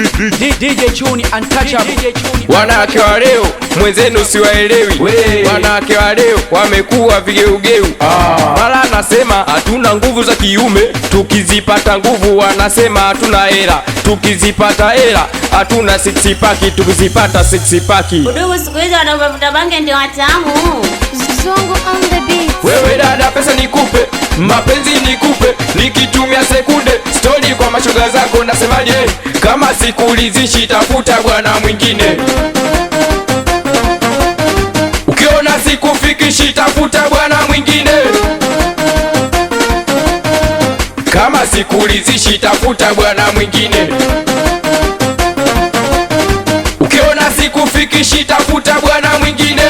DJ Chuni untouchable. Wanawake wa leo mwenzenu siwaelewi. Wanawake wa leo wamekuwa vigeugeu. Mara anasema hatuna nguvu za kiume, tukizipata nguvu wanasema hatuna hela, tukizipata hela hatuna six pack, tukizipata six pack. Udugu siku hizi wanavuta bange ndio watamu. Zongo on the beat. Wewe dada, pesa nikupe, mapenzi nikupe, nikitumia sekunde story kwa mashoga zako. Nasemaje? Kama sikulizishi tafuta bwana mwingine. Ukiona sikufikishi tafuta bwana mwingine. Kama sikulizishi tafuta bwana mwingine. Ukiona sikufikishi tafuta bwana mwingine.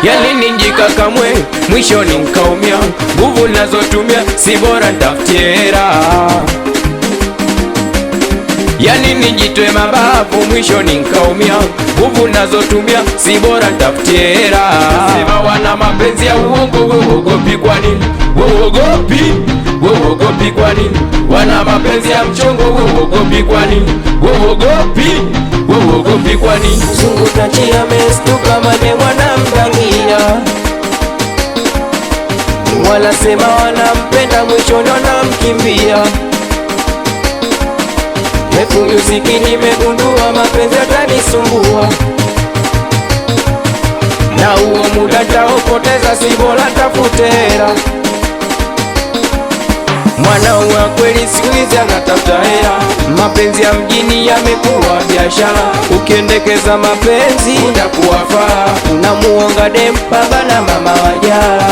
Yani njikakamwe mwisho ni nkaumia, nguvu nazotumia si bora ntafutie hela. Yani nijitoe mabavu mwisho ni nkaumia, nguvu nazotumia si bora ntafutie hela. Sema wana mapenzi ya uongo, wewe uogopi kwa nini? Wewe uogopi kwa nini? Wana mapenzi ya mchongo, wewe uogopi kwa nini? Wewe uogopi kwa nini? Zungu tachia mestuka mane wanamdangia, wanasema wanampenda mwishoni wanamkimbia. Mefuyuziki nimegundua mapenzi yatanisumbua, na huo muda taopoteza si bora tafute hela. Mwana wa kweli siku hizi anatafuta hela, mapenzi ya mjini yamekuwa biashara. Ukiendekeza mapenzi utakuwa faa, unamuonga dem baba na mama wajala.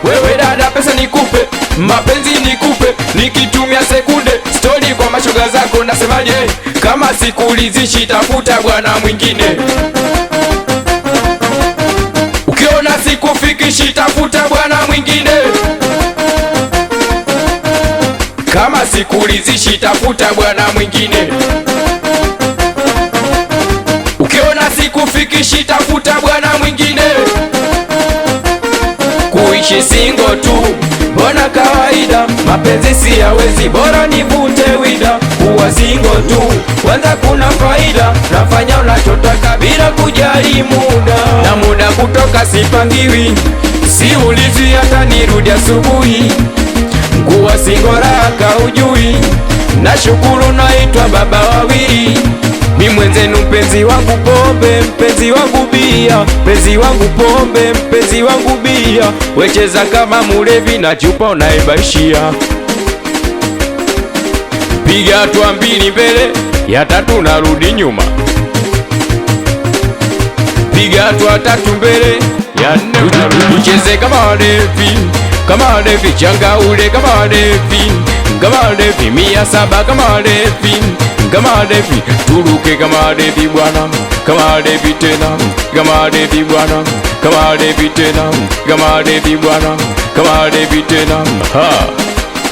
Wewe dada, pesa nikupe, mapenzi nikupe, nikitumia sekunde story kwa mashoga zako. Nasemaje? Kama sikulizishi tafuta bwana mwingine. Ukiona sikufikishi tafuta bwana mwingine. Kama sikulizishi tafuta bwana mwingine. Ukiona sikufikishi tafuta bwana mwingine. Kuishi singo tu mbona kawaida, mapenzi si yawezi, bora nivute wida. Kuwa singo tu kwanza kuna faida, nafanya unachotaka bila kujali muda, na muda kutoka sipangiwi, siulizi hata nirudi asubuhi. Kuwa singo raka ujui, nashukuru naitwa baba wawili. Mi mwenzenu mpenzi wangu pombe, mpenzi wangu bia, mpenzi wangu pombe, mpenzi wangu bia. Wecheza kama mulevi na chupa unaibaishia. Piga hatua mbili mbele, ya tatu narudi nyuma. Piga hatua tatu mbele, ya nne unarudi. Ucheze kama walevi, kama walevi, changa ule kama walevi, kama walevi, 700 kama walevi, kama walevi, turuke kama walevi bwana, kama walevi tena, kama walevi bwana, kama walevi tena, kama walevi bwana, kama walevi tena. Ha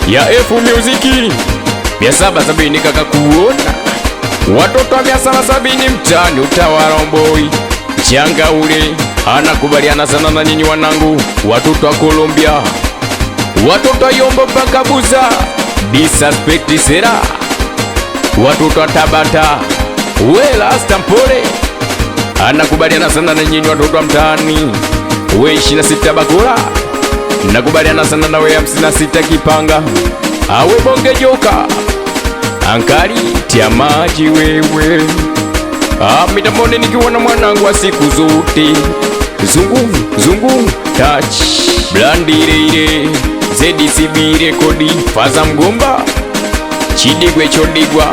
ya F Music 770 kaka kuona watoto wa 770 mtani utawala boy. Changa ule anakubaliana sana na nyinyi wanangu, watoto wa Colombia, watoto wa Yombo mpaka Buza, Disrespect Sera, watoto wa Tabata, Wela Stampole anakubaliana sana na nyinyi watoto wa mtaani. We 26 Bakula nakubaliana sana na we 56 Kipanga, awe bonge joka ankari tia maji wewe. Mitamoni nikiwa na mwanangu wa siku zote, zungu touch blandireire ZDCB rekodi faza mgomba chidigwe chodigwa